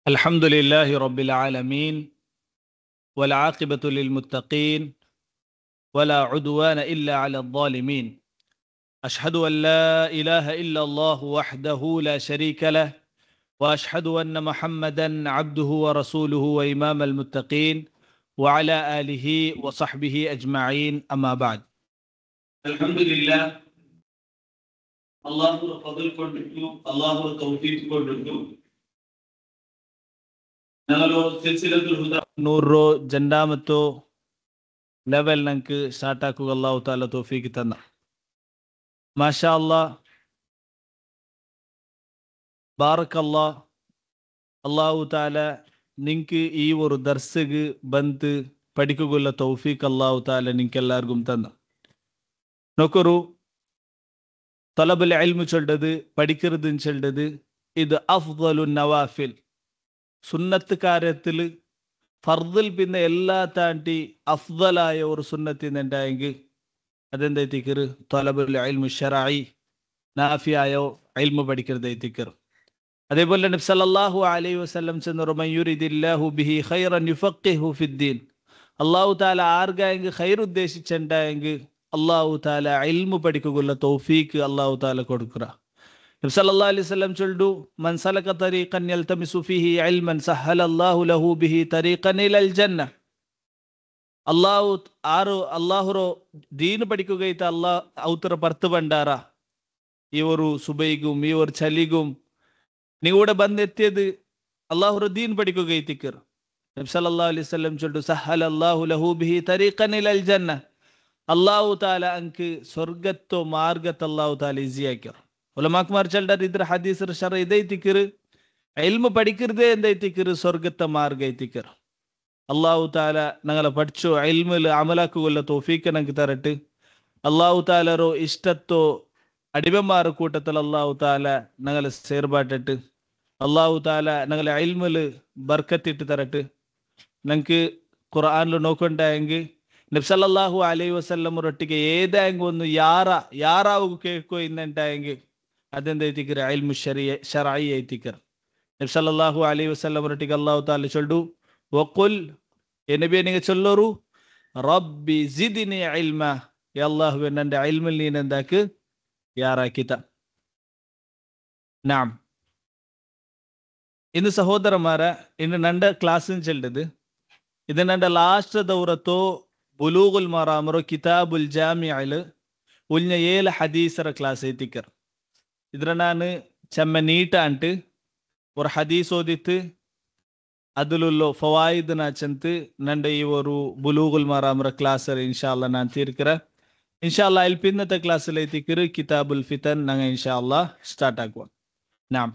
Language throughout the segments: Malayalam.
الحمد لله رب العالمين والعاقبة للمتقين ولا عدوان إلا على الظالمين أشهد أن لا إله إلا الله وحده لا شريك له وأشهد أن محمدا عبده ورسوله وإمام المتقين وعلى آله وصحبه أجمعين أما بعد الحمد لله الله فضل كله الله توفيق كله ನಗಲು ಸಿಲ್ಸಿಲತುಲ್ ಹುದಾ 100 ಜಂಡಾಮತ್ತು ಲೆವೆಲ್ ನಂಕ್ ಸ್ಟಾರ್ಟ್ ಆಕು ಅಲ್ಲಾಹು ತಾಲಾ ತೌಫೀಕ್ ತನ್ನ ಮಾಶಾ ಅಲ್ಲಾಹ್ ಬಾರಕಲ್ಲಾಹ್ ಅಲ್ಲಾಹು ತಾಲಾ ನಿಂಕ್ ಈ ಒಂದು ದರ್ಸಿಗೆ ಬಂತು പഠിക്കുള്ള തൗഫീഖ് അല്ലാഹു തആല നിങ്ങൾക്ക് എല്ലാവർക്കും തന്ന നോക്കൂ തലബുൽ ഇൽമു ചൊല്ലത് പഠിക്കുന്നത് ചൊല്ലത് ഇത് അഫ്ദലുൻ നവാഫിൽ സുന്നത്ത് കാര്യത്തിൽ ഫർദിൽ പിന്നെ എല്ലാ താണ്ടി അഫ്ദലായ ഒരു സുന്നത്തിന് ഉണ്ടായെങ്കിൽ അതെന്തായിത്തിക്കർ തലബുൽ ഇൽമു ശറഈ നാഫിയായ ഇൽമു പഠിക്കുന്നതായിത്തിക്കർ അതേപോലെ നബി സല്ലല്ലാഹു അലൈഹി വസല്ലം ചെന്നു മൻ യുരിദില്ലാഹു ബിഹി ഖൈറൻ യുഫഖിഹു ഫിദ്ദീൻ അല്ലാഹു തആല ആർക്കെങ്കിൽ ഖൈർ ഉദ്ദേശിച്ചിട്ടുണ്ടെങ്കിൽ അല്ലാഹു തആല ഇൽമു പഠിക്കുള്ള തൗഫീഖ് അല്ലാഹു തആല കൊടുക്കുക നബി സല്ലല്ലാഹു അലൈഹി വസല്ലം ചൊല്ലു മൻ സലക തരീഖൻ യൽതമിസു ഫീഹി ഇൽമൻ സഹലല്ലാഹു ലഹു ബിഹി തരീഖൻ ഇലൽ ജന്ന അല്ലാഹു ദീൻ പഠിക്കുകയിത്ത അല്ലാഹ് ഔത്ര പർത്ത് ಬಂಡಾರ ഇവരു സുബൈഗും ഇവർ ചലിഗും നിങ്ങളുടെ ബന്ധെത്തിയത് അല്ലാഹു ദീൻ പഠിക്കുകയിത്തിക്കർ നബി സല്ലല്ലാഹു അലൈഹി വസല്ലം ചൊല്ലു സഹലല്ലാഹു ലഹു ബിഹി തരീഖൻ ഇലൽ ജന്ന അല്ലാഹു തആല അൻക്ക് സ്വർഗ്ഗത്തോ മാർഗ്ഗത്തെ അല്ലാഹു തആല ഈസിയാക്കിർ ഉലമാക്കന്മാർ ചൊല്ലർ ഇದ್ರ ഹദീസ് ശറ ഇദൈതിക്കർ ഇൽമു പഠിക്കുന്നതേ എന്തായിത്തിക്കർ സ്വർഗ്ഗത്തെ മാർഗ്ഗ ಐತಿക്കർ അല്ലാഹു തആല ഞങ്ങളെ പഠിച്ചു ഇൽമിൽ അമലാക്കുള്ള തൗഫീഖ് ഞങ്ങൾക്ക് തരട്ടെ അല്ലാഹു തആലರೋ ഇഷ്ടത്തോ അടിമമാർ കൂട്ടത്തിൽ അല്ലാഹു തആല ഞങ്ങളെ ചേർബാട്ടിട്ട് അല്ലാഹു തആല ഞങ്ങളെ ഇൽമിൽ ബർക്കത്തിട്ട് തരട്ടെ ഞങ്ങൾക്ക് ഖുർആനിൽ നോക്കണ്ടായെങ്കിൽ നബി സല്ലല്ലാഹു അലൈഹി വസല്ലം ರೊಟ್ಟಿಗೆ ಏದಾಂಗ ಒಂದು ಯಾರಾವು ಕೇಳ್ಕೋ ಇನ್ನಂಟಾയെങ്കിൽ അതെന്തായിത്തിക്കർ ഇൽമു ശറഈ ಐತಿക്കർ നബി സല്ലല്ലാഹു അലൈഹി വസല്ലം ರೊಟ್ಟಿಗೆ അല്ലാഹു തആല ചൊല്ലു വഖുൽ എ നബിയെ നിങ്ങൾ ചൊല്ലರು റബ്ബി സിദ്നി ഇൽമ യാ അല്ലാഹുവേ എൻ്റെ ഇൽമിൽ നീ എന്താക്ക് യാറാക്കിത നാം ഇന്ന് സഹോദരന്മാരെ ഇന്ന് നണ്ട ക്ലാസ്സിൽ ചെല്ലത് ഇത് നണ്ട ലാസ്റ്റ് ദൗറത്തോ ബുലൂഗുൽ മറാമറോ കിതാബുൽ ജാമിഅയിൽ ഉൽഞ്ഞ 7 ഹദീസറ ക്ലാസ് ಐತಿಕರ್ ಇದ್ರ ನಾನು ಚೆಮ್ಮ ನೀಟ ಅಂಟು ஒரு ஹதீஸ் ஓதித்து அதிலுள்ள ஃபவாயித் நான் சென்று நண்ட ஒரு புலூகுல் மராமர கிளாஸர் இன்ஷா அல்லாஹ் நான் தீர்க்கிறேன் இன்ஷா அல்லாஹ் இல் பின்னத்த கிளாஸில் ஐத்திக்கிறு கிதாபுல் ஃபிதன் நாங்கள் இன்ஷா அல்லாஹ் ஸ்டார்ட் ஆக்குவோம் நாம்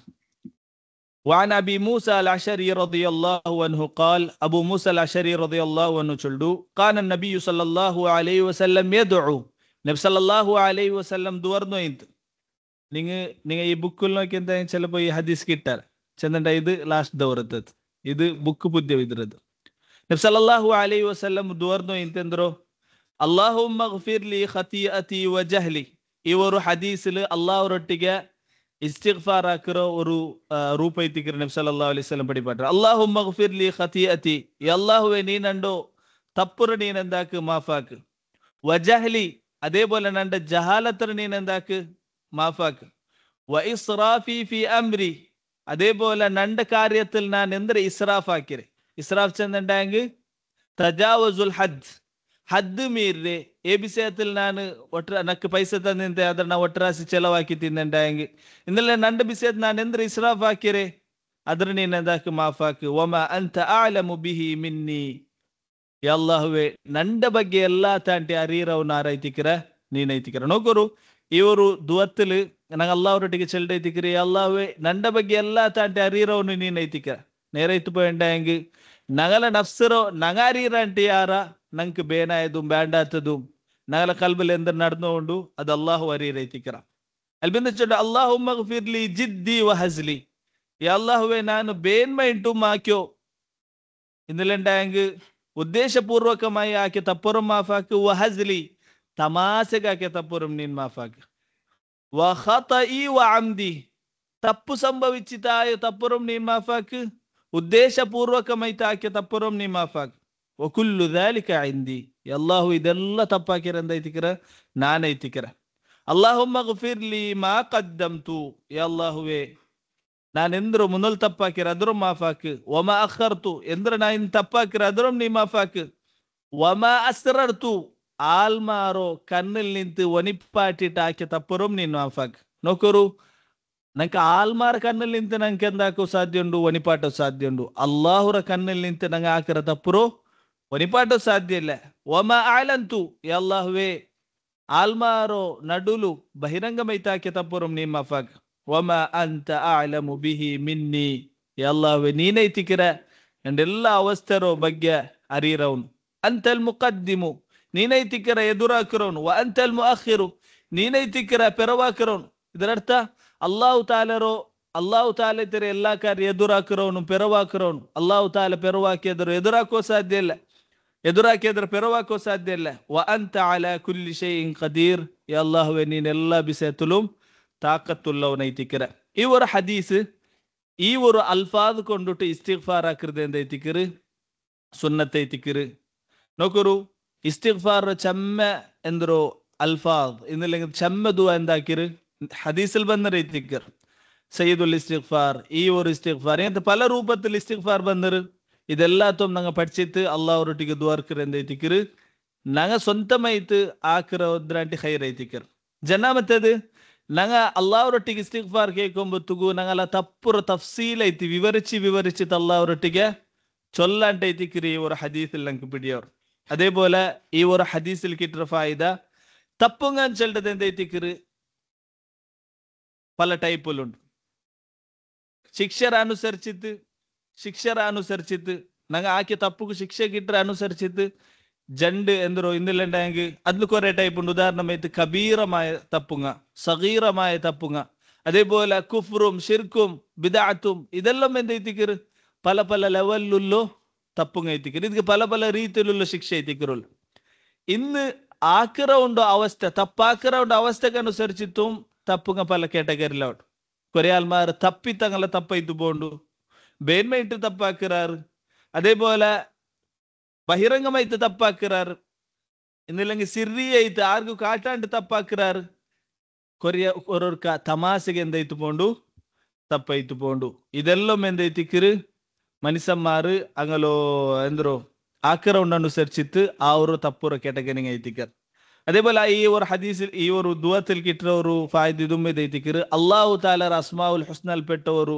وعن أبي موسى الأشعري رضي الله عنه قال أبو موسى الأشعري رضي الله عنه چلدو كان النبي صلى الله عليه وسلم يدعو നബി സല്ലല്ലാഹു അലൈഹി വസല്ലം ദുവർന്നു ഇന്ത് നിങ്ങൾ ഈ ബുക്കിൽ നോക്കി എന്തായാലും ചിലപ്പോൾ ഈ ഹദീസ് കിട്ടാൽ ചെന്നിട്ട് ഇത് ലാസ്റ്റ് ദൗറത്തത് ഇത് ബുക്ക് പുതിയ ഇದ್ರದ್ದು നബി സല്ലല്ലാഹു അലൈഹി വസല്ലം ദുവർന്നു ಇಂತೆಂದ್ರು ಅಲ್ಲಾಹುಮ್ಮഗ്ഫിർ ലി ഖതിഅതി വജഹ്ലി ಈ ಒಂದು ಹದೀಸಿൽ ಅಲ್ಲಾಹರೊಟ್ಟಿಗೆ ಇಸ್ತಿಗ್ಫಾರ್ ಹಾಕಿರೋ ಒಂದು ರೂಪ ಐತಿಕರ ನಬಿ ಸಲ್ಲಲ್ಲಾಹು ಅಲೈಹಿ ವಸಲ್ಲಂ ಪಡಿಪಾಟ್ರ ಅಲ್ಲಾಹುಮ್ಮ ಗ್ಫಿರ್ ಲಿ ഖതിഅതി ಯ ಅಲ್ಲಾಹುವೇ ನೀನಂಡು ತಪ್ಪುರ ನೀನೆಂದಾಕು ಮಾಫಾಕು ವಜಹ್ಲಿ അതേപോലെ നന്റെ ജഹാലത്തർ നീനെന്താക്ക് മാഫാക്ക് വ ഇസ്റാഫി ഫി അംരി അതേപോലെ നന്റെ കാര്യത്തിൽ ഞാൻ എന്തൊരു ഇസ്രാഫ് ആക്കിരെ ഇസ്രാഫ് ചെന്നുണ്ടെങ്കിൽ തജാവസുൽ ഹദ് മീറെ ഏ വിഷയത്തിൽ ഞാൻ നക്ക് പൈസ തന്നിട്ട് അದ್ರ ನಾ ಒಟ್ಟರಾಸಿ ചെലവാക്കി തിന്നുണ്ടെങ്കിൽ ഇന്നലെ നന്റെ വിഷയത്തിൽ ഞാൻ എന്തൊരു ഇസ്രാഫ് ആക്കിരെ അದ್ರ നീനെന്താക്ക് മാഫാക്ക് വമ അൻത അഅലമു ബിഹി മിന്നി ಯ ಅಲ್ಲಾಹುವೇ ನಂಡ ಬಗ್ಗೆ ಎಲ್ಲಾ ತಾಂಟಿ ಅರೀರವನ್ನ ಆರೈತಿಕರ ನೀನ್ ಐತಿಕರ ನೋಕರು ಇವರು ದುವತ್ತಲು ನಂಗೆ ಅಲ್ಲಾಹರೊಟ್ಟಿಗೆ ಚೆಲ್ಡೈತಿಕರಿ ಅಲ್ಲಾಹುವೇ ನಂಡ ಬಗ್ಗೆ ಎಲ್ಲಾ ತಾಂಟಿ ಅರೀರವನು ನೀನ್ ಐತಿಕರ നേരൈത്തു പോയണ്ടെങ്കിൽ ഞങ്ങളെ നഫ്സറോ ഞങ്ങ അരീറ അണ്ടി യാറ ഞങ്ങൾക്ക് ബേനായതും വേണ്ടാത്തതും ഞങ്ങളെ കൽബിൽ എന്ത് നടന്നുകൊണ്ടു അത് അള്ളാഹു അരീറൈത്തിക്കറ അൽബിന്ദിച്ചോണ്ട് അല്ലാഹുമ്മ ഗ്ഫിർ ലി ജിദ്ദി വ ഹസ്ലി യ അല്ലാഹുവേ ನಾನು ಬೇನ್ಮೈಂಟು ಮಾಕ್ಯೋ ഇന്നലെണ്ടായെങ്കിൽ ഉദ്ദേശപൂർവകമായി ആക്കിയ തപ്പുറം മാഫാക്ക് വഹസ്ലി തമാശകാക്കിയ തപ്പുറം നീൻ മാഫാക്ക് വഖതഇ വഅംദി തപ്പു സംഭവിച്ചിട്ടായ തപ്പുറം നീൻ മാഫാക്ക് ಉದ್ದೇಶಪೂರ್ವಕಮೈತ ಆಕೆ ತಪ್ಪುರಂ ನೀ ಮಾಫಾಕ್ ಒಕುಲ್ಲು ದಾಲಿಕ ಇಂದಿ ಅಲ್ಲಾಹು ಇದೆಲ್ಲ ತಪ್ಪಾಕಿರ ಅಂದೈತಿಕಿರ ನಾನೈತಿಕಿರ ಅಲ್ಲಾಹುಮ್ಮ ಗುಫಿರ್ಲಿ ಮಾ ಕದ್ದಮ್ತು ಅಲ್ಲಾಹುವೆ ನಾನೆಂದ್ರು ಮುನ್ನಲ್ ತಪ್ಪಾಕಿರ ಅದ್ರೂ ಮಾಫಾಕ್ ಒಮ ಅಖರ್ತು ಎಂದ್ರ ನಾ ಇನ್ ತಪ್ಪಾಕಿರ ಅದ್ರೂ ನೀ ಮಾಫಾಕ್ ಒಮ ಅಸ್ರರ್ತು ಆಲ್ಮಾರೋ ಕಣ್ಣಿಲ್ ನಿಂತು ಒನಿಪಾಟಿಟ್ ಆಕೆ ತಪ್ಪುರಂ ನೀನ್ ಮಾಫಾಕ್ ನೋಕರು ನಂಗೆ ಆಲ್ಮಾರ ಕಣ್ಣಲ್ಲಿ ನಿಂತು ನಂಗೆ ಎಂದಾಕೋ ಸಾಧ್ಯ ಉಂಡು ಒನಿಪಾಟೋ ಸಾಧ್ಯ ಉಂಡು ಅಲ್ಲಾಹುರ ಕಣ್ಣಲ್ಲಿ ನಿಂತು ನಂಗೆ ಹಾಕಿರ ತಪ್ಪುರೋ ಒನಿಪಾಟೋ ಸಾಧ್ಯ ಇಲ್ಲ ಒಮ ಆಲಂತು ಅಲ್ಲಾಹುವೆ ಆಲ್ಮಾರೋ ನಡುಲು ಬಹಿರಂಗ ಮೈತಾಕೆ ತಪ್ಪುರಂ ನೀ ಮಾಫಾಕ್ ಒಮ ಅಂತ ಆಲಮು ಬಿಹಿ ಮಿನ್ನಿ ಅಲ್ಲಾಹುವೆ ನೀನೈತಿಕಿರ ಎಂಡೆಲ್ಲ ಅವಸ್ಥೆರೋ ಬಗ್ಗೆ ಅರಿರವನು ಅಂತಲ್ ಮುಕದ್ದಿಮು ನೀನೈತಿಕಿರ ಎದುರಾಕಿರೋನು ವ ಅಂತಲ್ ಮುಅಖಿರು ನೀನೈತಿಕಿರ ಪೆರವಾಕಿರೋನು ಇದರರ್ಥ ಅಲ್ಲಾಹು ತಾಲರೋ ಅಲ್ಲಾಹು ತಾಲೆ ತೆರೆ ಎಲ್ಲಾ ಕಾರ್ಯ ಎದುರಾಕಿರೋನು ಪೆರವಾಕಿರೋನು ಅಲ್ಲಾಹು ತಾಲೆ ಪೆರವಾಕಿದ್ರು ಎದುರಾಕೋ ಸಾಧ್ಯ ಇಲ್ಲ ಎದುರಾಕಿದ್ರೆ ಪೆರವಾಕೋ ಸಾಧ್ಯ ಇಲ್ಲ ವ ಅಂತ ಅಲಾ ಕುಲ್ಲಿ ಶೈಇನ್ ಖದೀರ್ ಅಲ್ಲಾಹುವೆ ನೀನೆಲ್ಲ ಬಿಸೆತುಲುಂ ತಾಕತ್ತುಲ್ಲವನೈತಿಕಿರ ಇವರು ಹದೀಸ್ ಇವರು ಅಲ್ಫಾದ್ ಕೊಂಡುಟ್ಟು ಇಸ್ತಿಗ್ಫಾರ್ ಹಾಕಿರ್ದೆ ಅಂತ ಐತಿಕಿರು ಸುನ್ನತ್ ಐತಿಕಿರು ನೋಕರು ಇಸ್ತಿಗ್ಫಾರ್ ಚೆಮ್ಮ ಎಂದ್ರು ಅಲ್ಫಾದ್ ಇನ್ನಿಲ್ಲ ಚೆಮ್ಮ ದುವಾ ಎಂದಾಕಿರು ഹദീസിൽ വന്ന റീതിക്കർ സയ്യിദുൽ ഇസ്തിഗ്ഫാർ ഈ ഒരു ഇസ്തിഗ്ഫാർ ഇങ്ങനത്തെ പല രൂപത്തിൽ ഇസ്തിഗ്ഫാർ വന്നത് ഇതെല്ലാത്തും ഞങ്ങൾ പഠിച്ചിട്ട് അള്ളാഹുരൊട്ടിಗೆ ദ്വാർക്കർ ಎಂದೈತಿಕರು ഞങ്ങൾ സ്വന്തമായിട്ട് ആക്കിற ഒದ್ರಾಂಟಿ ಖೈರ್ ಐತಿಕರ್ ಜನ ಮತ್ತದು ഞങ്ങൾ ಅಲ್ಲಾಹುರೊಟ್ಟಿಗೆ ಇಸ್ತಿಗ್ಫಾರ್ ಕೇಳ್ಕೊಂಬತ್ತುಗು ഞങ്ങൾ ತಪ್ಪುರ ತಫ್ಸೀಲ್ ಐತಿ വിവരിച്ചിട്ട് അള്ളാഹുരൊಟ್ಟಿಗೆ ചൊല്ലാണ്ട് ಐತಿಕರಿ ഈ ഒരു ഹദീസിൽ ഞങ്ങൾക്ക് പിടിയവർ അതേപോലെ ഈ ഒരു ഹദീസിൽ കിട്ടുന്ന ഫായിദ തപ്പുങ്ങാൻ ചൊല്ലത് എന്തൈതിക്കರು പല ടൈപ്പിലുണ്ട് ಶಿಕ್ಷರ ಅನುಸರಿಸಿತ್ತು ನಂಗೆ ಆಕೆ ತಪ್ಪುಗೂ ಶಿಕ್ಷೆ ಗಿಟ್ರೆ ಅನುಸರಿಸಿತ್ತು ಜಂಡ್ ಎಂದ್ರು ಇಂದಿಲ್ಲಂಡಂಗೆ ಅದ್ಲು ಕೊರೆ ಟೈಪ್ ಉಂಡು ಉದಾಹರಣೆ ಕಬೀರമായ തപ്പുങ്ങ സഗീറമായ തപ്പുങ്ങ അതേപോലെ കുഫ്റും ഷിർക്കും ബിദഅത്തും ഇതെല്ലാം എന്തൈതിക്കರು പല പല ലെവലിലുള്ള തപ്പുങ്ങ ಐತಿಕರು ಇದಕ್ಕೆ പല പല ರೀತಿലുള്ള ಶಿಕ್ಷೆ ಐತಿಕರು ഇന്ന് ആക്കിറ ഉണ്ടോ അവസ്ഥ തപ്പാക്കിറ ഉണ്ടോ അവസ്ഥക്ക് അനുസരിച്ചിട്ടും തപ്പുങ്ങ പല കേട്ടകരിലോട്ട് കുറെ ആൾമാർ തപ്പി തങ്ങളെ തപ്പൈത്തു പോണ്ടു ಬೇನ್ಮೈಟ್ ತಪ್ಪಾಕಿರಾರು അതേപോലെ ബഹിರಂಗമായിട്ട് തപ്പാക്കിറാറ് ഇന്നില്ലെങ്കിൽ സിറി ಐತೆ ആർക്കും കാട്ടാണ്ട് തപ്പാക്കിറാറ് കൊറിയ ഓരോർക്ക തമാശಗೆ ಎಂದೈತು പോണ്ടു ತಪ್ಪೈತು പോണ്ടു ಇದೆಲ್ಲom ಎಂದೈತಿಕಿರು ಮನುಷ್ಯന്മാರು അങ്ങലോ ಎಂದ್ರು ആക്കിറ ഉണ്ടനുസരിച്ചിട്ട് ആ ഒരു തപ്പുറ കേട്ടകനിങ് ಐತಿಕರ್ അതേപോലെ ഈ ഒരു ഹദീസിൽ ഈ ഒരു ദുആത്തിൽ കിട്ടുന്ന ഒരു ഫായിദ ഇതും ಐತಿಕರು അല്ലാഹു തആല അസ്മാഉൽ ഹുസ്നൽ പെട്ടവരു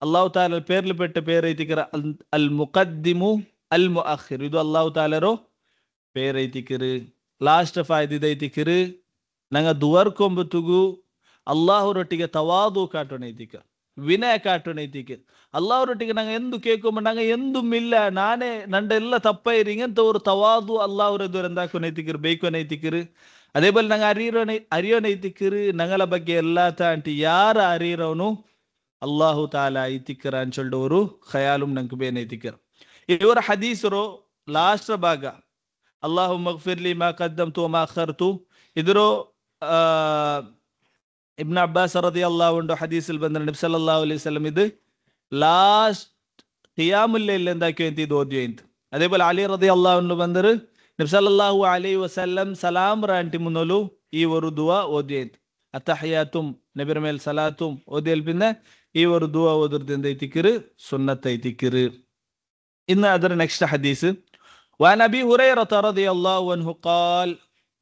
അല്ലാഹു തആല പേരിൽ പെട്ട പേര് ಐತಿಕರು ಅಲ್ ಮುಕದ್ದಿಮು ಅಲ್ ಮುಅಖಿರ್ ಇದು ಅಲ್ಲಾಹು ತಾಲರೋ പേര് ಐತಿಕರು ಲಾಸ್ಟ್ ಫಾಯಿದ ಇದು ಐತಿಕರು ನಂಗ ದುವರ್ಕೊಂಬತ್ತುಗು ಅಲ್ಲಾಹುರೊಟ್ಟಿಗೆ ತವಾದು ಕಾಟೋಣ ಐತಿಕರು ವಿನಯ ಕಾಟೋಣ ಐತಿಕರು ಅಲ್ಲಾಹುರೊಟ್ಟಿಗೆ ನಂಗೆ ಎಂದು ಕೇಳ್ಕೊಂಬ ನಂಗೆ ಎಂದು ಮಿಲ್ಲ ನಾನೇ ನಂಡೆಲ್ಲ ತಪ್ಪೈರಿ ಇಂಗಂತ ஒரு ತವಾದು ಅಲ್ಲಾಹುರದವರು ಎಂದಾಕೋಣ ಐತಿಕರು ಬೇಕೋಣ ಐತಿಕರು അതേപോലെ ನಂಗೆ ಅರಿಯೋಣ ಐತಿಕರು ನಂಗಲ ಬಗ್ಗೆ ಎಲ್ಲಾ ತಾಂಟಿ ಯಾರ ಅರಿಯರೋನು ಅಲ್ಲಾಹು ತಾಲ ಐತಿಕರ ಅಂಚೊಲ್ಡವರು ಖಯಾಲುಂ ನಂಗೆ ಬೇನ ಐತಿಕರು ಇವರ ಹದೀಸರು ಲಾಸ್ಟ್ ಭಾಗ ಅಲ್ಲಾಹು ಮಗ್ಫಿರ್ಲಿ ಮಾ ಕದ್ದಮ್ತು ಮಾ ಅಖರ್ತು ಇದರೋ ಇಬ್ನ್ ಅಬ್ಬಾಸ್ ರದಿಯಲ್ಲಾಹು ಅನ್ಹು ಹದೀಸಿಲ್ ಬಂದ ನಬಿ ಸಲ್ಲಲ್ಲಾಹು ಅಲೈಹಿ ವಸಲ್ಲಂ ಇದು ಲಾಸ್ಟ್ ഖിയാമുൽ ലൈൽ എന്താക്കിയോ ഇത് ഓതിയോ ಅಂತ അതേപോലെ അലി റളിയല്ലാഹു അൻഹു ಬಂದರು നബി സല്ലല്ലാഹു അലൈഹി വസല്ലം സലാം റാಂಟಿ മുന്നോಲು ಈ ಒಂದು ದುಆ ಓದಿയോ ಅಂತ ಅತಹಿಯಾತುಂ ನಬಿರ ಮೇಲ್ ಸಲಾತುಂ ಓದಿಯಲ್ ಪಿನ್ನ ಈ ಒಂದು ದುಆ ಓದಿರ್ದಿಂದ ಐತಿಕರು ಸುನ್ನತ್ ಐತಿಕರು ಇನ್ನು ಅದರ ನೆಕ್ಸ್ಟ್ ಹದೀಸ್ وعن أبي هريرة رضي الله عنه قال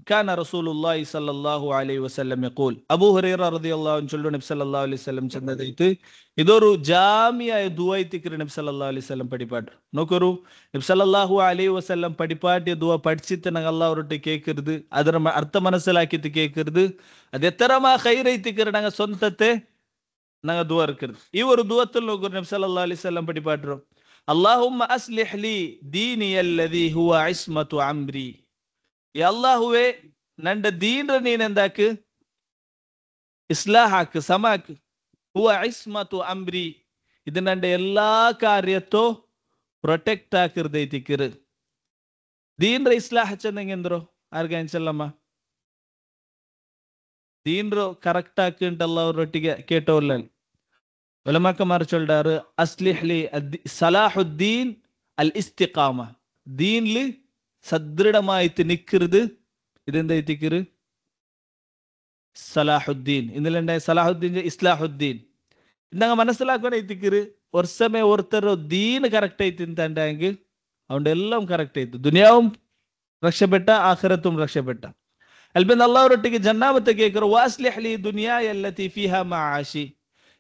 كان رسول الله صلى الله عليه وسلم يقول أبو هريرة رضي الله عنه چلو نبي صلى الله عليه وسلم ಚಂದದೈತು ಇದೊರು ಜಾಮಿಯ ದುಆ ಐತಿಕರು ನಬಿ ಸಲ್ಲಲ್ಲಾಹು ಅಲೈಹಿ ವಸಲ್ಲಂ ಪಡಿಪಾಟ್ ನೋಕರು ನಬಿ ಸಲ್ಲಲ್ಲಾಹು ಅಲೈಹಿ ವಸಲ್ಲಂ ಪಡಿಪಾಟಿಯ ದುಆ പഠിച്ചിട്ട് ನಂಗೆ ಅಲ್ಲಾಹ್ ಕೇಕಿರ್ದು ಅದರ ಅರ್ಥ ಮನಸ್ಸಲಾಕಿತ್ತು ಕೇಕಿರ್ದು ಅದೆತ್ತರಮ ಖೈರ್ ಐತಿಕರು ನಂಗೆ ಸ್ವಂತತೆ ನಂಗೆ ದುಆ ಇರ್ಕಿರ್ದು ಇವರು ದುಆತಲ್ ನೋಕರು ನಬಿ ಸಲ್ಲಲ್ಲಾಹು ಅಲೈಹಿ ವಸಲ್ಲಂ ಪಡಿಪಾಟ್ರು ಅಲ್ಲಾಹುಮ್ಮ ಅಸ್ಲಿಹ್ ಲೀ ದೀನಿ ಅಲ್ಲದಿ ಹುವ ಇಸ್ಮತು ಅಮ್ರಿ ಅಲ್ಲಾಹುವೆ ನಂಡ ದೀನ್ರ ನೀನೆಂದಾಕು ಇಸ್ಲಾಹಾಕು ಸಮಾಕು ಹುವ ಇಸ್ಮತು ಅಮ್ರಿ ಇದು ನಂಡ ಎಲ್ಲಾ ಕಾರ್ಯತ್ತೋ ಪ್ರೊಟೆಕ್ಟ್ ಹಾಕಿರ್ದೈತಿಕಿರು ದೀನ್ರ ಇಸ್ಲಾಹ ಚೆನ್ನಂಗೆಂದ್ರು ಆರ್ಗನ್ಸಲ್ಲಮ್ಮ ದೀನ್ರು ಕರೆಕ್ಟ್ ಹಾಕಿಂಟಲ್ಲ ಅವ್ರೊಟ್ಟಿಗೆ ಕೇಟೋಲ್ಲ உலமாக்கமார் சொல்றாரு, அஸ்லிஹ்லி சலாஹுத்தீன் அல் இஸ்திகாம, தீன்ல சத்ருடமாயித்து நிக்கிறது. இது எந்த ஐத்திக்கிரு? സലാഹുദ്ദീൻ. ഇതിലുണ്ടായ സലാഹുദ്ദീൻ ഇസ്ലാഹുദ്ദീൻ. ഇന്നങ്ങ മനസ്സിലാക്കാൻ ಐತಿക്കിರು, ವರ್ಷಮೇ ಒರ್ತರು ದೀನ್ ಕರೆಕ್ಟ್ ಐತಿ ಅಂತಂದಾಂಗ ಅವನ್ എല്ലാം കറക്റ്റ് ಐತಿ. ദുനിയാവും രക്ഷപ്പെട്ട, ആഖിറത്തും രക്ഷപ്പെട്ട. അൽബിൻ അള്ളാഹുരൊട്ടിಗೆ ജന്നാമത്തെ കേൾക്കರು, വാസ്ലിഹ് ലി ദുനിയായ അല്ലതി ഫീഹാ മആശി.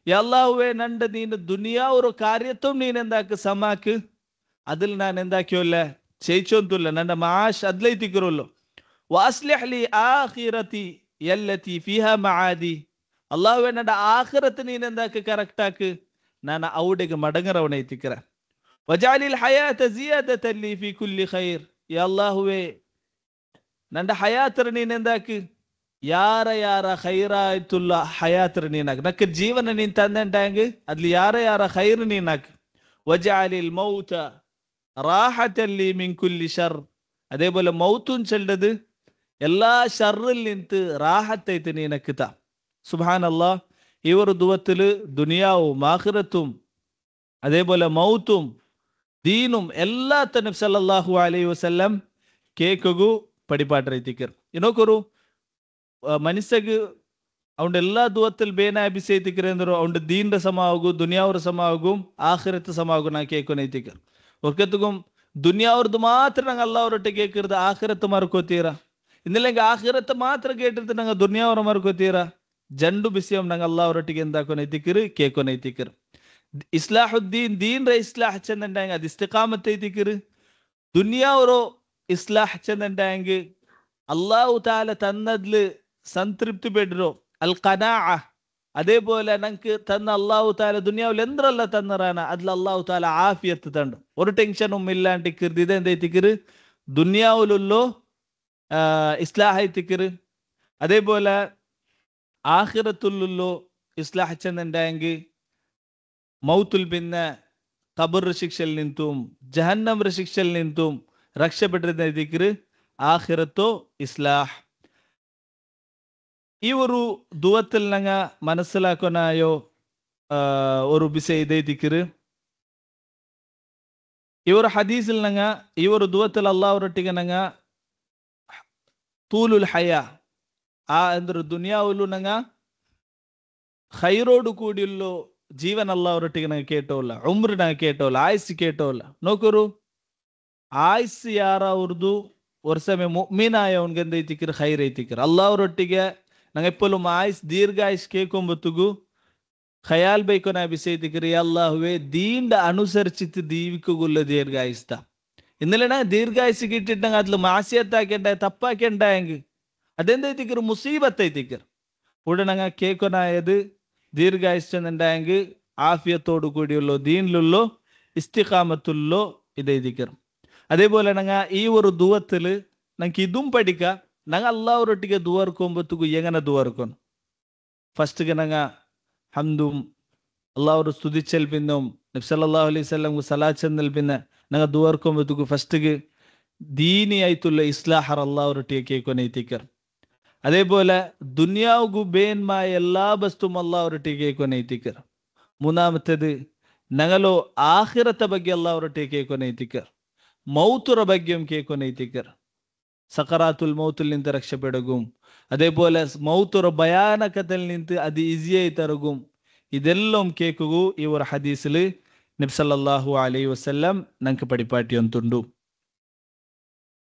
യാ അല്ലാഹുവേ, നന്റെ നീನು ദുനിയാവൊരു കാര്യത്തും നീൻ എന്താക്ക് സമാക്ക്, അതിൽ ഞാൻ എന്താക്കിയോല്ല ചെയ്യിച്ചോന്തുല്ല, നന്റെ മാഷ് അതിലൈത്തിക്കിറുള്ളൂ. വാസ്ലിഹ് ലി ആഖിറതി യല്ലതി ഫീഹാ മആദി. അള്ളാഹുവേ, നന്റെ ആഖിറത്ത് നീൻ എന്താക്ക് കറക്റ്റ് ആക്ക്, ನಾನು ಅವುಡೆಗೆ ಮಡಂಗರವನೈತಿಕ್ರ. ವಜಾಲಿಲ್ ಹಯಾತ ಜಿಯಾದತನ್ ಲೀ ಫಿ ಕುಲ್ಲಿ ಖೈರ್. ಯಾ ಅಲ್ಲಾಹುವೇ, ನಂದ ಹಯಾತರ ನೀನ್ ಎಂದಾಕು, ಯಾರ ಯಾರ ಖೈರಾಯ್ತುಲ್ಲ ಹಯಾತರ ನೀನಾಕ್, ನಕ್ಕ ಜೀವನ ನೀನ್ ತಂದಂಟಾಂಗ ಅದ್ಲಿ ಯಾರ ಯಾರ ಖೈರ್ ನೀನಾಕ್. വജാലിൽ മൗത റാഹതൻ ലീ മിൻ കുല്ലി ശർ. അതേപോലെ മൗത്തും ചെല്ലത് എല്ലാ ഷർറിൽ നിന്ന് റാഹത്തൈത്ത് നീനക്ക് താ. സുബ്ഹാനല്ലാഹ്. ഈ ഒരു ദുവത്തില് ദുനിയാവും ആഖിറത്തും അതേപോലെ മൗത്തും ദീനും എല്ലാത്ത നബി സല്ലല്ലാഹു അലൈഹി വസല്ലം കേൾക്കുകു പടിപാട്ടറೈತಿಕರ್. ಇನ್ನೊಕರು ಮನುಷ್ಯಗೆ ಅವನ ಎಲ್ಲಾ ದುವತ್ತಲ್ ಬೇನ ಅಭಿಸೈತಿಕರ್ ಅಂದ್ರು ಅವನ ದೀನ್ರ ಸಮ ಆಗು, ದುನಿಯಾವ್ರ ಸಮ ಆಗು, ಆಖಿರತ್ ಸಮ ಆಗು ನಾ ಕೇಳ್ಕೊನೈತಿಕರ್. ಒರ್ಕತ್ಗum ದುನಿಯಾವ್ರದ್ದು ಮಾತ್ರ ನಂಗೆ ಅಲ್ಲಾವ್ರೊಟ್ಟೆ ಕೇಳ್ಕಿರ್ದ, ಆಖಿರತ್ ಮರ್ಕೋತೀರ. ಇನ್ನಿಲ್ಲಂಗೆ ಆಖಿರತ್ ಮಾತ್ರ ಕೇಟಿರ್ತ ನಂಗೆ ದುನಿಯಾವ್ರ ಮರ್ಕೋತೀರ. ಜಂಡು ಬಿಸಿಯಂ ನಂಗೆ ಅಲ್ಲಾವ್ರೊಟ್ಟಿಗೆ ಎಂದಾಕೊನೈತಿಕರ್ ಕೇಳ್ಕೊನೈತಿಕರ್. ഇസ്ലാഹുദ്ദീൻ ദീൻറെ ഇസ്ലാഹ് ചെന്നുണ്ടായെങ്കിൽ അത് ഇസ്തിഖാമത്ത് എത്തിക്കറ്. ദുനിയാവറോ ഇസ്ലാഹ് ചെന്നുണ്ടായെങ്കിൽ അള്ളാഹു താല തന്നതില് സംതൃപ്തി പെടരോ, അൽ ഖനാഅ. അതേപോലെ ഞങ്ങൾക്ക് തന്ന അള്ളാഹു താല ദുനിയാവിൽ എന്തെല്ലാം തന്നറാന അതിൽ അള്ളാഹു താല ആഫിയത്ത് തണ്ട്, ഒരു ടെൻഷനും ഇല്ലാണ്ടിക്കരുത്. ഇതെന്തെത്തിക്കറ്? ദുനിയാവിലുള്ളോ ഇസ്ലാഹ് എത്തിക്കറ്. അതേപോലെ ആഖിറത്തുള്ളോ ഇസ്ലാഹ് ചെന്നുണ്ടായെങ്കിൽ മൗത്തുൽ പിന്നെ ഖബർ ശിക്ഷയിൽ നിന്നും ജഹന്നം ശിക്ഷയിൽ നിന്നും രക്ഷപ്പെട്ടിരുന്ന ആഖിറത്തോ ഇസ്ലാഹ്. ഈ ഒരു ദുവത്തിൽ ഞങ്ങ മനസ്സിലാക്കാനായോ ഒരു വിഷയം ഇതേതിക്കറ്. ഈ ഒരു ഹദീസിൽ ഞങ്ങ ഈ ഒരു ദുവത്തിൽ അള്ളാഹുരൊಟ್ಟಿಗೆ ഞങ്ങ തൂലുൽ ഹയ ആ ಅಂದ್ರೆ ದುನಿಯಾವಲ್ಲೂ ഞങ്ങ ಖೈರೋಡು ಕೂಡಿಯಲ್ಲೋ ಜೀವನ ಅಲ್ಲಾಹ್ರೊಟ್ಟಿಗೆ ನಂಗೆ ಕೇಟೋಲ್ಲ, ಉಮ್ರ್ ನಂಗೆ ಕೇಟೋಲ್ಲ, ಆಯ್ಸು ಕೇಟೋಲ್ಲ. ನೋಕರು ಆಯ್ಸು ಯಾರ ಅವ್ರದ್ದು ವರ್ಷಮೇ ಮುಅ್ಮಿನಾಯ ಅವನ್ಗೆಂದ ಐತಿಕ್ಕಿರ ಖೈರ್ ಐತಿಕ್ಕಿರ. ಅಲ್ಲಾಹ್ರೊಟ್ಟಿಗೆ ನಂಗೆ ಎಪ್ಪಲು ಆಯ್ಸ್ ದೀರ್ಘಾಯುಸ್ ಕೇಕೊಂಬತ್ತುಗು ಖಯಾಲ್ ಬೈಕೋ ನಾ ಬಿಸೈತಿಕ್ಕಿರಿ. ಅಲ್ಲಾಹುವೆ ದೀಂಡ ಅನುಸರಿಸಿತ್ತು ದೀವಿಕಗುಲ್ಲ ದೀರ್ಘಾಯಿಸ್ತ. ഇന്നലെ ദീർഘായുസ് കിട്ടിട്ടുണ്ടെങ്കിൽ അതിൽ മാസിയത്താക്കേണ്ട തപ്പാക്കേണ്ടെങ്കിൽ അതെന്തൈത്തിക്കർ മുസീബത്തൈത്തിക്കർ. ഇവിടെ ഞങ്ങൾ കേക്കൊനായത് ദീർഘായുസ്സുണ്ടായെങ്കിൽ ആഫിയത്തോടു കൂടിയുള്ളോ ദീനിലുള്ളോ ഇസ്തിഖാമത്തുള്ളോ ഇതൈതിക്കർ. അതേപോലെ ഞങ്ങൾ ഈ ഒരു ദുവത്തിൽ ഞങ്ങൾക്ക് ഇതും പഠിക്കാം. ഞങ്ങൾ അല്ലാഹുരൊಟ್ಟಿಗೆ ದುವರ್ಕೊಂಬತ್ತುಗು എങ്ങനെ ದುವರ್ಕೊನು. ഫസ്റ്റ്ಗೆ ഞങ്ങൾ ഹംദും അള്ളാഹുರು സ്തുതിച്ചൽ പിന്നും നബി സല്ലല്ലാഹു അലൈഹി വസല്ലം സലാത്ത് ചെന്നൽ പിന്നെ ഞങ്ങൾ ದುವರ್ಕೊಂಬತ್ತುಗು ഫസ്റ്റ്ಗೆ ദീനി ആയിട്ടുള്ള ഇസ്ലാഹർ അള്ളാഹുരൊಟ್ಟಿಗೆ കേൾക്കൊനൈತಿക്കർ. അതേപോലെ ദുനിയാവുകു ബേന്മായ എല്ലാ വസ്തുവും അള്ളാഹുരൊಟ್ಟಿಗೆ കേൾക്കൊനൈತಿക്കർ. മൂന്നാമത്തേത് ഞങ്ങളോ ആഖിറത്തെ ಬಗ್ಗೆ അള്ളാഹുരൊಟ್ಟಿಗೆ കേൾക്കൊനൈತಿക്കർ. മൗത്തുറ ബഗ്യം കേൾക്കൊനൈതിക്കർ. സഖറാത്തുൽ മൗത്തിൽ നിന്ന് രക്ഷപ്പെടുകയും അതേപോലെ മൗത്തുറ ഭയാനകത്തിൽ നിന്ന് അത് ഈസിയായി തരുകയും ഇതെല്ലാം കേൾക്കുകൂ ഈ ഒരു ഹദീസിൽ നബി സല്ലല്ലാഹു അലൈഹി വസല്ലം ഞങ്ങൾക്ക് പഠിപ്പാട്ടിയൊന്നുണ്ട്.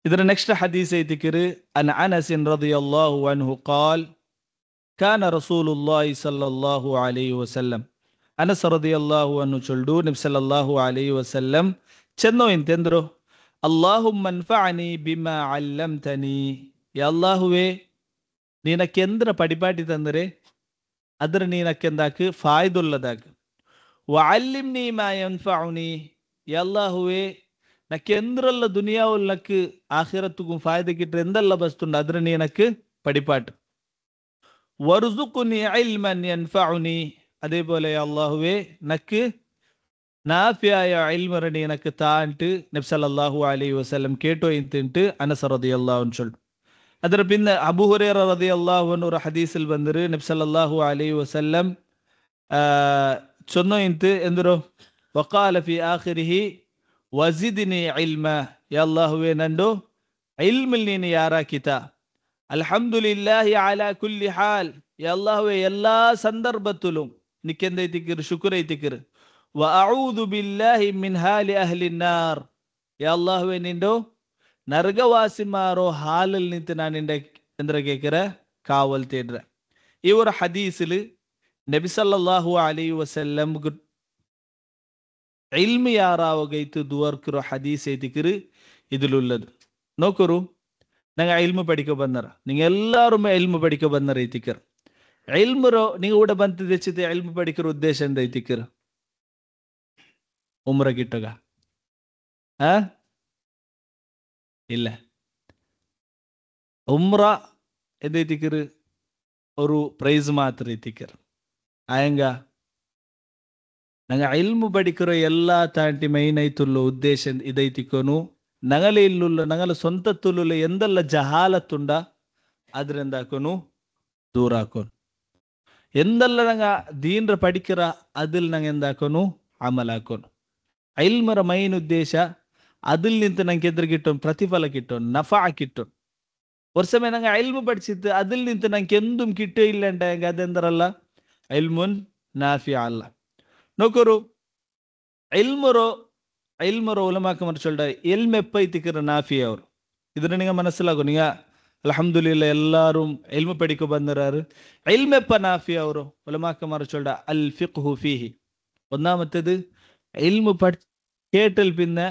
ಇದರ ನೆಕ್ಸ್ಟ್ ಹದೀಸ್ ಐತಿಕಿರು ಅನ್ ಅನಸ್ ರದಿಯಲ್ಲಾಹು ಅನ್ಹು قال كان رسول الله صلى الله عليه وسلم. ಅನಸ್ ರದಿಯಲ್ಲಾಹು ಅನ್ಹು ಚೊಲ್ಡು ನಬಿ ಸಲ್ಲಲ್ಲಾಹು ಅಲೈಹಿ ವಸಲ್ಲಂ ಚೆನ್ನೋ ಇಂತೆಂದ್ರು, ಅಲ್ಲಾಹುಮ್ಮ ಅನ್ಫಅನಿ ಬಿಮಾ ಅಲ್ಲಮ್ತನಿ. യാ അല്ലാഹുവേ, നീനക്കെന്ത്ര പഠിപ്പാട്ടി തന്നരെ ಅದರ ನೀನಕ್ಕೆಂದಾಕು ಫಾಯ್ದುಲ್ಲದಾಕು. വഅല്ലിംനി മാ യൻഫഉനി. യാ അല്ലാഹുവേ, നക്കെന്തരല്ല ദുനിയാവുൽ നക്ക് ആഖിറത്തുക്കും ഫായദ കിട്ട എന്തെല്ലാം വസ്തുണ്ട് അതിന് നീ എനക്ക് പഠിപ്പാട്ട്. വർസുഖ്നി ഇൽമൻ യൻഫഉനി. അതേപോലെ അല്ലാഹുവേ നക്ക് നാഫിയായ ഇൽമ നീ എനക്ക് താൻട്ട് നബി സല്ലല്ലാഹു അലൈഹി വസല്ലം കേട്ടോ ಇಂತಿಂಟು അനസ് റളിയല്ലാഹു അൻഹു ചൊല്ലു. ಅದರ പിന്നെ അബൂ ഹുറൈറ റളിയല്ലാഹു അൻഹു ഒരു ഹദീസിൽ ಬಂದಿರು നബി സല്ലല്ലാഹു അലൈഹി വസല്ലം ചൊന്നോ ഇന്ത് എന്തൊരു വഖാല ഫി ആഖിരിഹി വസിദ്നി ഇൽമ. യാ അല്ലാഹുവേ നണ്ടോ ഇൽമിൽ നീನು ಯಾರಾಕಿತ. അൽഹംദുലില്ലാഹി അലാ കുല്ലി ഹാൽ. യാ അല്ലാഹുവേ എല്ലാ സന്ദർഭത്തിലും നിക്കെന്തൈതിക്കിറ് ശുക്രൈതിക്കിറ്. വഅഊദു ബില്ലാഹി മിൻ ഹാലി അഹ്ലിന്നാർ. യാ അല്ലാഹുവേ നിണ്ടോ നരകവാസിമാരോ ഹാലിൽ നിಂತು ನಾನು നിന്റെ എന്ത്ര കേക്കற കാവൽ തേടുற. ഈ ഒരു ഹദീസിൽ നബി സല്ലല്ലാഹു അലൈഹി വസല്ലം ഇൽമു യാറാവഗൈത്ത് ദുവർക്കിറോ ഹദീസ് ಐತಿಕಿರು ഇതിലുള്ളത്. നോക്കൂ, ഞങ്ങൾ ഇൽമു പഠിക്ക ಬಂದರ, നിങ്ങൾ എല്ലാവരും ഇൽമു പഠിക്ക ಬಂದರ ಐತಿಕಿರು. ഇൽമുറോ നിങ്ങൾ ഇവിടെ ಬಂದು വെച്ചിട്ട് ഇൽമു പഠിக்கிற ഉദ്ദേശം എന്താ ಐತಿಕಿರು? ഉംറ കിട്ടുക ഇല്ല. ഉംറ എന്തൈತಿക്കിറ് ഒരു പ്രൈസ് മാത്രം ಐತಿಕಿರು. ആയങ്ക ഞങ്ങൾ ഇൽമു പഠിக்கிற എല്ലാ താണ്ടി മെയിൻ ആയിട്ടുള്ള ഉദ്ദേശം ഇതൈತಿക്കോನು ഞങ്ങളെ ഇല്ലുള്ള ഞങ്ങളെ സ്വന്തത്തിലുള്ള എന്തെല്ല ജഹാലത്തുണ്ട അതിലെന്താക്കോನು ദൂറാക്കോನು. എന്തെല്ല ഞങ്ങ ദീൻറെ പഠിக்கிற അതിൽ ഞങ്ങൾ എന്താക്കോನು അമലാക്കോನು. ഇൽമರ മെയിൻ ഉദ്ദേശ അതിൽ നിന്ന് ഞങ്ങൾക്ക് എതിർ കിട്ടും, പ്രതിഫല കിട്ടും, നഫ കിട്ടും. ഒരു സമയം ഞങ്ങൾ ഇൽമു പഠിച്ചിട്ട് അതിൽ നിന്ന് ഞങ്ങൾക്ക് എന്തും കിട്ടിയില്ല ഉണ്ടെങ്കിൽ അതെന്തരല്ല ഇൽമുൻ നാഫി അല്ല. നോക്കൂ, ഇൽമുറോ ഉലമാക്കന്മാർ ചൊല്ലുക ഇൽമ എപ്പ ಐತಿಕಿರು നാഫി ಅವರು. ഇതിനെ നിങ്ങൾ മനസ്സിലാക്കും. നിങ്ങൾ അൽഹംദുലില്ലാ എല്ലാവരും ഇൽമു പഠിക്ക ಬಂದರಾರು. ഇൽമ എപ്പ നാഫി ಅವರು ഉലമാക്കന്മാർ ചൊല്ലുക അൽ ഫിഖ്ഹു ഫീഹി. ഒന്നാമത്തേത് ഇൽമു കേട്ടൽ പിന്നെ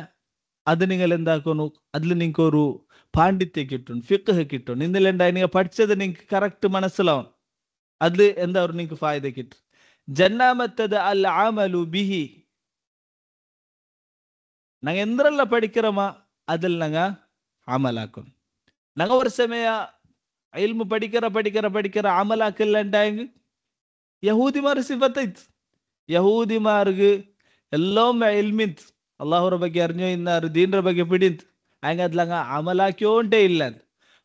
അത് നിങ്ങൾ എന്താക്കുന്നു അതിൽ നിങ്ങൾക്ക് ഒരു പാണ്ഡിത്യം കിട്ടും, ഫിഖ്ഹ് കിട്ടും. ഇന്നലെണ്ടായി നിങ്ങൾ പഠിച്ചത് നിങ്ങൾക്ക് കറക്റ്റ് മനസ്സിലാവും, അതിൽ എന്താ നിങ്ങൾക്ക് ഫായദ കിട്ടും. ജന്നാമത്തത് അൽ അമലു ബിഹി. ഞങ്ങൾ എന്തെല്ലാം പഠിக்கிறோமா അതിൽ ഞങ്ങൾ അമലാക്കും. ഞങ്ങൾ ഒരു സമയ ഇൽമു പഠിக்கிற അമലാക്കില്ല ഉണ്ടായെങ്കിൽ യഹൂദിമാർ സിഫത്തൈത്ത്. യഹൂദിമാർക്ക് എല്ലാം ഇൽമിತ್ അള്ളാഹുರ ಬಗ್ಗೆ അറിഞ്ഞോ ഇന്നാರು ദീൻರ ಬಗ್ಗೆ പിടിಂತ ಹಂಗೆ ಅದ್ಲಂಗ ಅಮಲಾಕ್ಯೋಂಟೇ ಇಲ್ಲ,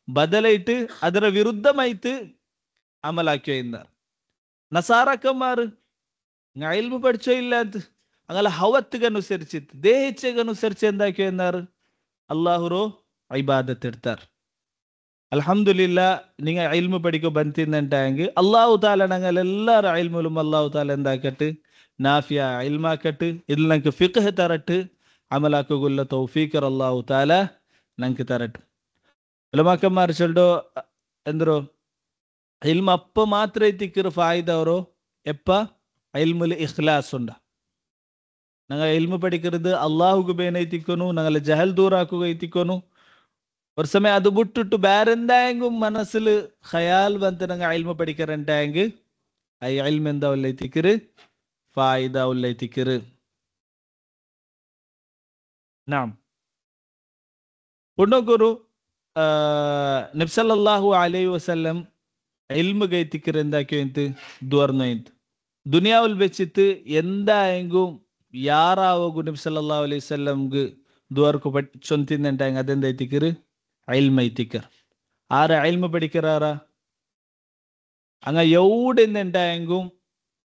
ಬದಲೈಟ್ ಅದರ ವಿರುದ್ಧമായിട്ട് അമലാക്കിയോ ഇന്നാರು. നസാറക്കന്മാർ ഇൽമു പഠിച്ചോ ഇല്ലാത്ത അങ്ങനെ ഹവത്തുകനുസരിച്ചിട്ട് ദേഹിച്ചനുസരിച്ച് എന്താക്കിയോ എന്നാറ് അള്ളാഹുറോ ഇബാദത്ത് എടുത്താർ. അൽഹംദുലില്ലാ നിങ്ങൾ ഇൽമു പഠിക്കോ ബന്തിന്നുണ്ടെങ്കിൽ അള്ളാഹു താല ഞങ്ങൾ എല്ലാവരും ഇൽമുലും അള്ളാഹു താല എന്താക്കട്ട് നാഫിയ ഇൽമാക്കട്ട്. ഇതിൽ ഞങ്ങൾക്ക് ഫിഖ്ഹ് തരട്ട്, അമലാക്കുള്ള തൗഫീഖർ അള്ളാഹു താല ഞങ്ങൾക്ക് തരട്ട്. ഉലമാക്കന്മാർ ചൊല്ലോ എന്തോ ഇൽമ അപ്പ മാത്രമേ തിക്കിറ് ഫായിദ അവരോ എപ്പ ഇൽമുൽ ഇഖ്ലാസ് ഉണ്ട്. ഞങ്ങൾ ഇൽമു പഠിക്കുന്നത് അള്ളാഹുക്ക് ബേനൈത്തിക്കോನು, ഞങ്ങളെ ജഹൽ ദൂറാക്കുക എത്തിക്കോನು. ഒരു സമയം അത് വിട്ടിട്ട് വേറെന്തായെങ്കിലും മനസ്സിൽ ഖയാൽ വന്ന് ഞങ്ങൾ ഇൽമു പഠിക്കറുണ്ടായെങ്കിൽ ആ ഇൽമ എന്താ ഉള്ളത്തിക്കറ് ഫായിദ ഉള്ളത്തിക്കറ്. നാം പുണ്ണോക്കൊരു നബി സല്ലല്ലാഹു അലൈഹി വസല്ലം ഇൽമു ഗൈത്തിക്കറ് എന്താക്കിയോ എന്ത് ദുവർന്നോയിന്ത്. ദുനിയാവിൽ വെച്ചിട്ട് എന്തായെങ്കിലും ಯಾರಾವಗು ನಬಿ ಸಲ್ಲಲ್ಲಾಹು ಅಲೈಹಿ ವಸಲ್ಲಂಗೆ ದುವರ್ಕು ಚೊಂತಿಂದಂಟಾಗ ಅದೆಂದ ಐತಿಕಿರು ಇಲ್ಮ ಐತಿಕರ್. ആര ഇൽമു പഠിക്കറാറാ അങ്ങ എവിടെന്തുണ്ടായെങ്കും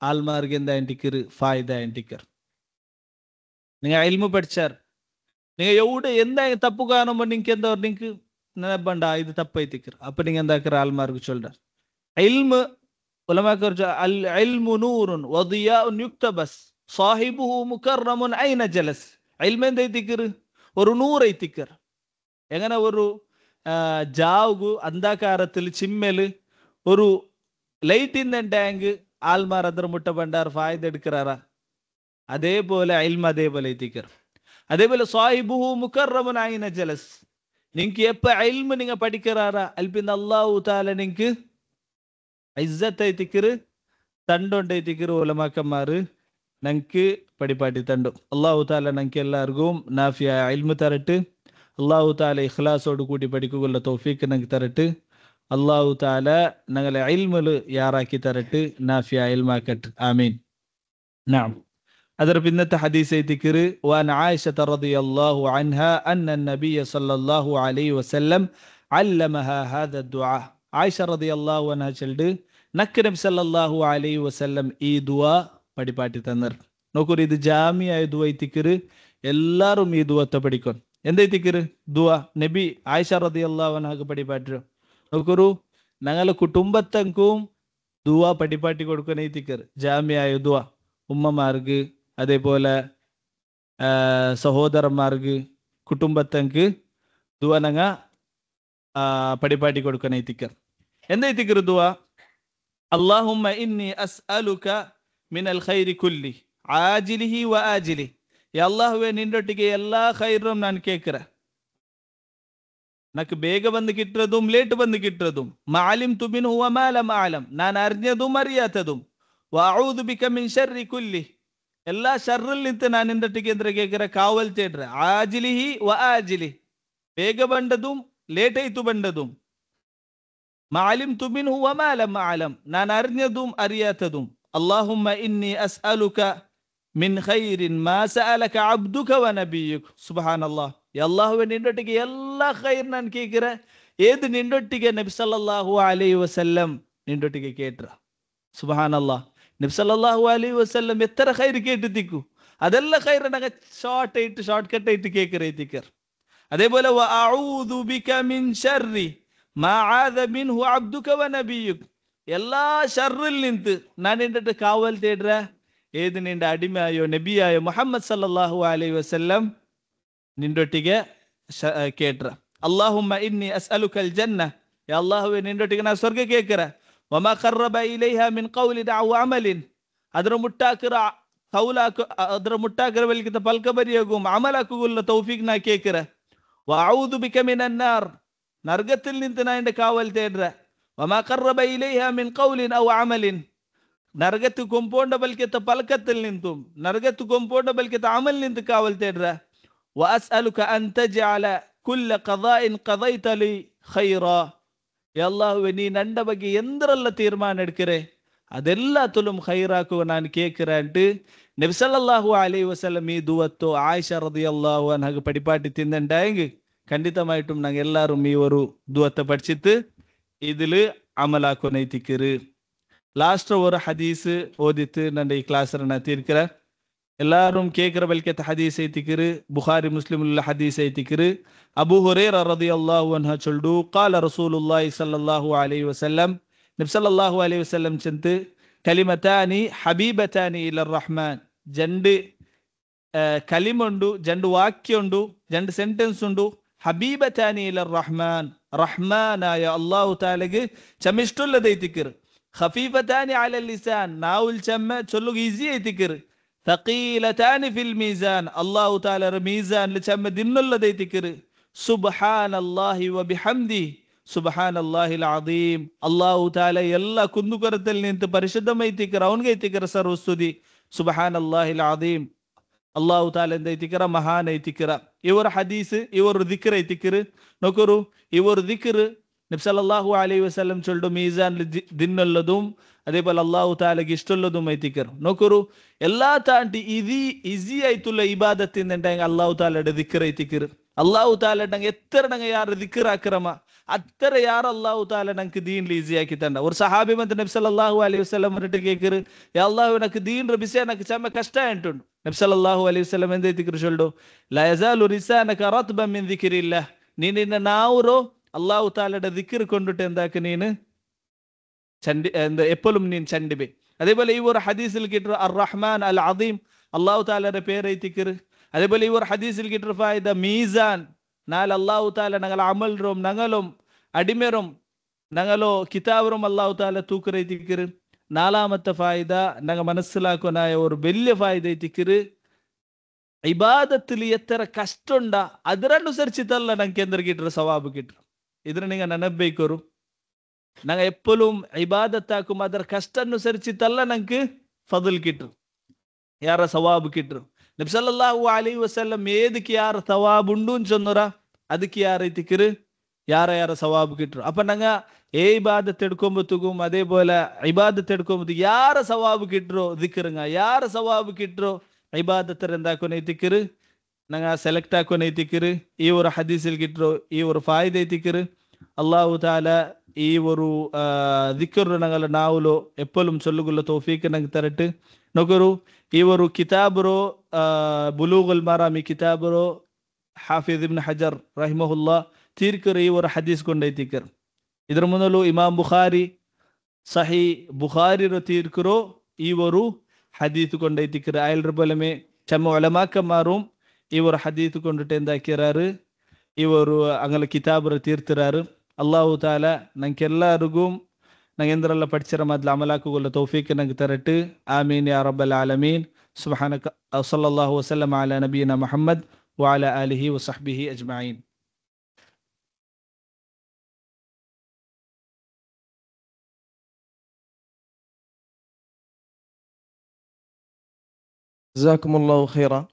ആൽമാർക്ക് എന്താ എന്തിക്കറ് ഫായിദ എന്തിക്കർ. നിങ്ങൾ ഇൽമു പഠിച്ചാർ നിങ്ങൾ എവിടെ എന്താ തപ്പു കാണുമ്പോൾ നിങ്ങൾക്ക് എന്താ നിങ്ങൾക്ക് ನೆನಪಂಡ ಇದು ತಪ್ಪೈತಿಕರ್. ಅಪ್ಪ ನೀವು ಎಂದಾಕರ ಆಲ್ಮಾರ್ಗು ಚೊಲ್ಲಾರ್ ಇಲ್ಮು ಉಲಮಾಕರ್ ಅಲ್ ಇಲ್ಮು ನೂರುನ್ ವದಿಯಾಉನ್ ಯುಕ್ತಬಸ್ സാഹിബുഹു മുകർറമുൻ ഐന ജലസ്. ഇൽമ എന്തൈത്തിക്കറ് ഒരു നൂറ് ഐത്തിക്കർ. എങ്ങനെ ഒരു ജാവുകു അന്ധാകാരത്തിൽ ചിമ്മല് ഒരു ലൈറ്റിന്റെ ടാങ്ക് ആൽമാർ അതർ മുട്ട പണ്ടാർ ഫായിദ എടുക്കാറാ അതേപോലെ ഇൽമ അതേപോലെ ഐത്തിക്കർ. അതേപോലെ സാഹിബുഹു മുകർറമുൻ ഐന ജലസ്. നിങ്ങൾക്ക് എപ്പ ഇൽമ നിങ്ങൾ പഠിക്കാറാ അൽപിന്ന് അല്ലാഹു തആല നിങ്ങൾക്ക് ഇസ്സത്ത് ഐത്തിക്കറ് തണ്ടോണ്ടൈത്തിക്കറ്. ഉലമാക്കന്മാർ ഞങ്ങൾക്ക് പടിപ്പാട്ടി തണ്ടു. അള്ളാഹു താല ഞങ്ങൾക്ക് എല്ലാവർക്കും നാഫിയ ഇൽമു തരട്ട്. അള്ളാഹു താല ഇഖ്ലാസോട് കൂടി പഠിക്കുകയുള്ള തൗഫീഖ് ഞങ്ങൾക്ക് തരട്ട്. അള്ളാഹു താല ഞങ്ങളെ ഇൽമുല് യാറാക്കി തരട്ട്, നാഫിയ ഇൽമാക്കട്ട്. ആമീൻ. നാം ಅದರ പിന്നത്തെ ഹദീസ് ಐತಿಕಿರು وعن عائشة رضي الله عنها أن النبي صلى الله عليه وسلم علمها هذا الدعاء. عائشة رضي الله عنها ചൊല്ലുന്നു നബി സല്ലല്ലാഹു അലൈഹി വസല്ലം ഈ ദുആ പടിപ്പാട്ടി തന്നർ. നോക്കൂ, ഇത് ജാമിയായ ദുവ തിക്കറ്. എല്ലാരും ഈ ദുവത്തെ പഠിക്കും. എന്തേ തിക്കറ് ദുവ നബി ആയിഷ റളിയല്ലാഹു അൻഹക്ക് പടിപ്പാറ്റു. നോക്കൂ, ഞങ്ങളെ കുടുംബത്തങ്കും ദുവ പടിപ്പാട്ടി കൊടുക്കുന്ന ഈ തിക്കറ് ജാമിയായ ദുവ. ഉമ്മമാർക്ക്, അതേപോലെ സഹോദരന്മാർക്ക്, കുടുംബത്തങ്ക് ദുവ ഞങ്ങ പടിപ്പാട്ടി കൊടുക്കുന്ന ഈ തിക്കർ. എന്താ ഈ തിക്കറ് ദുവ? അല്ലാഹുമ്മ ഇന്നി അസ്അലുക മിനൽ ഖൈരി കുല്ലി ആജിലിഹി വ ആജിലി. അല്ലാഹുവേ, നിന്നൊട്ടിಗೆ ಎಲ್ಲಾ ಖೈರಂ ನಾನು ಕೇಳ್ಕರ. ನಕ್ ಬೇಗ ಬಂದು ಕಿಟ್ಟರದುം ಲೇಟ್ ಬಂದು ಕಿಟ್ಟರದುം ಮಾಲಿಮ್ ತುಬಿನ್ ಹುವ ಮಾಲಂ ಆಲಂ, ನಾನು ಅರ್ഞ്ഞതും അറിയാത്തതും. വഅഊദു ബിക മിൻ ശർരി കുല്ലി, എല്ലാ ഷർറിൽ നിന്ന് ನಾನು ನಿನ್ನೊಟ್ಟಿಗೆ ಅಂದ್ರೆ ಕೇಳ್ಕರ ಕಾವಲ್ ತೇಡ್ರ. ಆಜಿಲಿಹಿ ವ ಆಜಿಲಿ, ಬೇಗ ಬಂದದುം ಲೇಟ್ ಆಯ್ತು ಬಂದದುം. മാലിം തുബിൻ ഹുവ മാലം ആലം, ഞാൻ അറിഞ്ഞതും അറിയാത്തതും. അല്ലാഹുമ്മ ഇന്നി അസ്അലുക മിൻ ഖൈരിൻ മാ സഅലക അബ്ദുക വ നബിയുക. സുബ്ഹാനല്ലാഹ്. അല്ലാഹുവേ, നിന്നൊട്ടിಗೆ എല്ലാ ഖൈർ ನಾನು ಕೇಳ್ಕರ. ഏത് നിന്നൊട്ടിಗೆ നബി സല്ലല്ലാഹു അലൈഹി വസല്ലം നിന്നൊട്ടിಗೆ കേട്ര. സുബ്ഹാനല്ലാഹ്. നബി സല്ലല്ലാഹു അലൈഹി വസല്ലം എത്ര ഖൈർ കേട്ടിത്തിക്കു. ಅದೆಲ್ಲ ഖൈർ ನಗ ಶಾರ್ಟ್ ಕಟ್ ಆಯ್ತು ಕೇಳ್ಕರ ಐತಿಕರ್. അതേപോലെ വ അഊദു ബിക മിൻ ശർരി മാ ആദ മിൻഹു അബ്ദുക വ നബിയുക. എല്ലാ ഷർറിൽ നിന്ന് ನಾನು നിന്നിട്ട് കാവൽ തേട്ര. ഏത് നിന്റെ അടിമയായോ നബിയായോ മുഹമ്മദ് സല്ലല്ലാഹു അലൈഹി വസല്ലം നിന്നൊട്ടിಗೆ കേട്ര. അല്ലാഹുമ്മ ഇന്നി അസ്അലുകൽ ജന്ന, അല്ലാഹുവേ, നിന്നൊട്ടിಗೆ ನಾನು ಸ್ವರ್ಗ ಕೇಳ್ಕರ. വമാ ഖറബ ഇലൈഹ മിൻ ഖൗലി ദഅവ അമലിൻ, ಅದರ ಮುಟ್ಟಾಕರ ಕೌಲಾಕು, ಅದರ ಮುಟ್ಟಾಕರ ಬಲಿಕಿತ ಪಲ್ಕ ಬರಿಯಗುം ಅಮಲಾಕುಗುಲ್ಲ ತೌಫೀಕ್ ನಾ ಕೇಳ್ಕರ. വഅഊദു ബിക മിനൻ നാർ, നരകത്തിൽ നിന്ന് ഞാൻ എൻ്റെ കാവൽ തേടുക. വമാ ഖറബ ഇലൈഹ മിൻ ഖൗലിൻ ഔ അമലിൻ, നരകത്ത് കൊമ്പോണ്ട ബൽക്കത്തെ പൽക്കത്തിൽ നിന്നും നരകത്ത് കൊമ്പോണ്ട ബൽക്കത്തെ അമൽ നിന്ന് കാവൽ തേടുക. വഅസ്അലുക അൻ തജ്അല കുല്ല ഖദാഇൻ ഖദൈത ലി ഖൈറാ. അല്ലാഹുവേ, നീ എൻ്റെ ಬಗ್ಗೆ ಎಂದರಲ್ಲ ತೀರ್ಮಾನ എടുക്കരെ ಅದೆಲ್ಲತലും ಖೈರಾಕು ನಾನು ಕೇಳ್ಕರಂಟು നബി സല്ലല്ലാഹു അലൈഹി വസല്ലം ഈ ദുവത്തോ ആയിഷ റളിയല്ലാഹു അൻഹ പടിപ്പാട്ടി തിന്നണ്ടായെങ്കിൽ ಖಂಡಿತമായിട്ടും ഞങ്ങൾ എല്ലാവരും ഈ ഒരു ദുവത്തെ പഠിച്ചിട്ട് ഇതിൽ അമലാക്കൊനൈത്തിക്കറ്. ലാസ്റ്റ് ഒരു ഹദീസ് ഓദിത്ത് എൻ്റെ ഈ ക്ലാസ്സിനെ തീർക്കറ. എല്ലാവരും കേൾക്കറ ബൽക്കത്തെ ഹദീസ് ಐತಿಕರು. ബുഖാരി മുസ്ലിമുള്ള ഹദീസ് ಐತಿಕರು. അബൂ ഹുറൈറ റളിയല്ലാഹു അൻഹു ചൊല്ലു ഖാല റസൂലുള്ളാഹി സ്വല്ലല്ലാഹു അലൈഹി വസല്ലം, നബി സല്ലല്ലാഹു അലൈഹി വസല്ലം ചന്ത് കലിമതാനി ഹബീബതാനി ഇലർ റഹ്മാൻ. രണ്ട് കലിമുണ്ടു, രണ്ട് വാക്യമുണ്ടു, രണ്ട് സെന്റൻസ് ഉണ്ടു. ഹബീബതാനി ഇലർ റഹ്മാൻ, റഹ്മാനായ അല്ലാഹു തആലക്ക് ചമിഷ്ടമുള്ളതൈതിക്കറ്. ഖഫീഫതാനി അലൽ ലിസാൻ, നാവുൽ ചമ്മ ചൊല്ലുക ഈസി ಐತಿಕರು. ثقيلتان في الميزان, അല്ലാഹു തആല മീസാനിൽ ചമ്മ ദിന്നുള്ളതൈതിക്കറ്. സുബ്ഹാനല്ലാഹി വബിഹംദി സുബ്ഹാനല്ലാഹിൽ അദീം. അല്ലാഹു തആല എല്ലാ കുന്നുകരത്തിൽ നിന്ന് പരിശുദ്ധമൈതിക്കറ്. അവൻകൈതിക്കറ് സർവസ്തുതി. സുബ്ഹാനല്ലാഹിൽ അദീം. അല്ലാഹു തആല എന്തൈതിക്കറ മഹാനൈതിക്കറ. ഇവർ ഹദീസ്, ഇവർ ദിക്ർ ಐತಿಕರು. നോക്കൂ, ഇവർ ദിക്ർ നബി സല്ലല്ലാഹു അലൈഹി വസല്ലം ചൊല്ലു മീസാനിൽ ദിന്നുള്ളതും അതേപോലെ അല്ലാഹു തആലക്ക് ഇഷ്ടമുള്ളതും ಐತಿಕರು. നോക്കൂ, എല്ലാ താണ്ടി ഈസി ആയിട്ടുള്ള ഇബാദത്തിന്നുണ്ടെങ്കിൽ അല്ലാഹു തആലയുടെ ദിക്ർ ಐತಿಕರು. അല്ലാഹു തആല എത്ര യാർ ദിക്ർ ആക്രമ അത്ര യാർ അല്ലാഹു തആല നമുക്ക് ദീനിൽ ഈസി ആക്കി തണ്ട. ഒരു സഹാബി വന്ന് നബി സല്ലല്ലാഹു അലൈഹി വസല്ലം പറഞ്ഞിട്ട് കേൾക്കറ്, യാ അല്ലാഹു എനിക്ക് ദീൻ റബിസ എനിക്ക് ചമ്മ കഷ്ടായിട്ടുണ്ട്. നബി സല്ലല്ലാഹു അലൈഹി വസല്ലം എന്ത് ദിക്ർ ചൊല്ലു? ലാ യസാലു ലിസാനക റത്ബൻ മിൻ ദിക്രില്ലാഹ്. നീ നിന്റെ നാവുറോ അല്ലാഹു തആലയുടെ ദിക്ർ കൊണ്ടിട്ട് എന്താക്ക് നീന് ചണ്ടി എപ്പോഴും നീ ചണ്ടിബേ. അതേപോലെ ഈ ഒരു ഹദീസിൽ കിട്ടുന്ന അർ റഹ്മാൻ അൽ അദീം, അല്ലാഹു തആലയുടെ പേര് ಐತಿಕರು. അതേപോലെ ഈ ഒരു ഹദീസിൽ കിട്ടുന്ന ഫായിദ മീസാൻ, നാല് അല്ലാഹു തആല ഞങ്ങൾ അമൽറും ഞങ്ങളും അടിമറും ഞങ്ങളോ കിതാബറും അല്ലാഹു തആല തൂക്കർ ಐತಿಕರು. നാലാമത്തെ ഫായിദ ഞങ്ങൾ മനസ്സിലാക്കാനായ ഒരു വലിയ ഫായിദ ಐತಿಕರು. ഇബാദത്തിൽ എത്ര കഷ്ടമുണ്ട അതിനനുസരിച്ചിട്ടല്ല ഞങ്ങൾക്ക് എന്തൊരു കിട്ടുന്ന സവാബ് കിട്ടും. ഇതിന് നിങ്ങൾ ನೆನಪಬೇಕು. ഞങ്ങൾ എപ്പോഴും ഇബാദത്താക്കും ಅದರ ಕಷ್ಟ ಅನುಸರಿಸಿತಲ್ಲ ഞങ്ങൾക്ക് ಫضಲ್ കിട്ടും, ಯಾರ ಸವಾಬ್ കിട്ടും. നബി സല്ലല്ലാഹു അലൈഹി വസല്ലം ഏതിക്ക് യാർ സവാബ് ഉണ്ടു ചൊന്നറ ಅದಕ್ಕೆ ಯಾರು ಐತಿಕರು ಯಾರ ಸವಾಬ್ കിട്ടും. അപ്പൊ ഞങ്ങ ഇബാദത്ത് എടുക്കുമ്പോഴത്തേക്കും അതേപോലെ ഇബാദത്ത് എടുക്കുമ്പോഴത്തേക്ക് ಯಾರ സവാബ് കിട്ടോ ദിക്റുങ്ങ, ಯಾರ സവാബ് കിട്ടോ ഇബാദത്തർ എന്താക്കുന്ന ಐತಿಕರು ഞങ്ങ സെലക്ട് ആക്കുന്ന ಐತಿಕರು. ഈ ഒരു ഹദീസിൽ കിട്ടോ ഈ ഒരു ഫായിദ ಐತಿಕರು. അല്ലാഹു തആല ಈ ಒಂದು ದಿಕ್ಕರು ನಂಗಲ ನಾವುಲು ಎಪ್ಪಲು ಸೊಲ್ಲುಗುಲ್ಲ ತೌಫೀಕ್ ನಂಗೆ ತರಟ್ಟು ನೊಕರು ಇವರು ಕಿತಾಬರು ಬುಲೂಗುಲ್ ಮರಾಮ್ ಈ ಕಿತಾಬರು ಹಾಫಿಜ್ ಇಬ್ನ್ ಹಜರ್ ರಹಿಮಹುಲ್ಲಾ ತೀರ್ಕರು ಇವರು ಹದೀಸ್ ಕೊಂಡೈತಿಕರ್. ಇದರ ಮೊದಲು ಇಮಾಮ್ ಬುಖಾರಿ ಸಹಿ ಬುಖಾರಿರ ತೀರ್ಕರು ಇವರು ಹದೀತು ಕೊಂಡೈತಿಕರ್. ಆಯಲ್ರ ಬಲಮೆ ಚಮ್ಮ ಒಳಮಾಕಮಾரும் ಇವರು ಹದೀತು ಕೊಂಡುಟೆ ಎಂದಾಕಿರಾರು. ಇವರು ಅಂಗಲ ಕಿತಾಬರ ತೀರ್ತಿರಾರು. ಅಲ್ಲಾಹು ತಾಲ ನಂಗೆಲ್ಲರಿಗೂ ನಂಗೆಂದ್ರೆಲ್ಲ ಪಡಿಸಿರ ಮೊದಲು ಅಮಲಾಕುಗೊಲ್ಲ ತೌಫೀಕ್ ನಂಗೆ ತರಟ್ಟು. ಆಮೀನ್ ಯಾ ರಬ್ಬಲ್ ಆಲಮೀನ್. ಸುಬ್ಹಾನಕ ಸಲ್ಲಲ್ಲಾಹು ವಸಲ್ಲಮ ಅಲಾ ನಬೀನಾ ಮುಹಮ್ಮದ್ وعلى آله وصحبه أجمعين. جزاكم الله خيرا.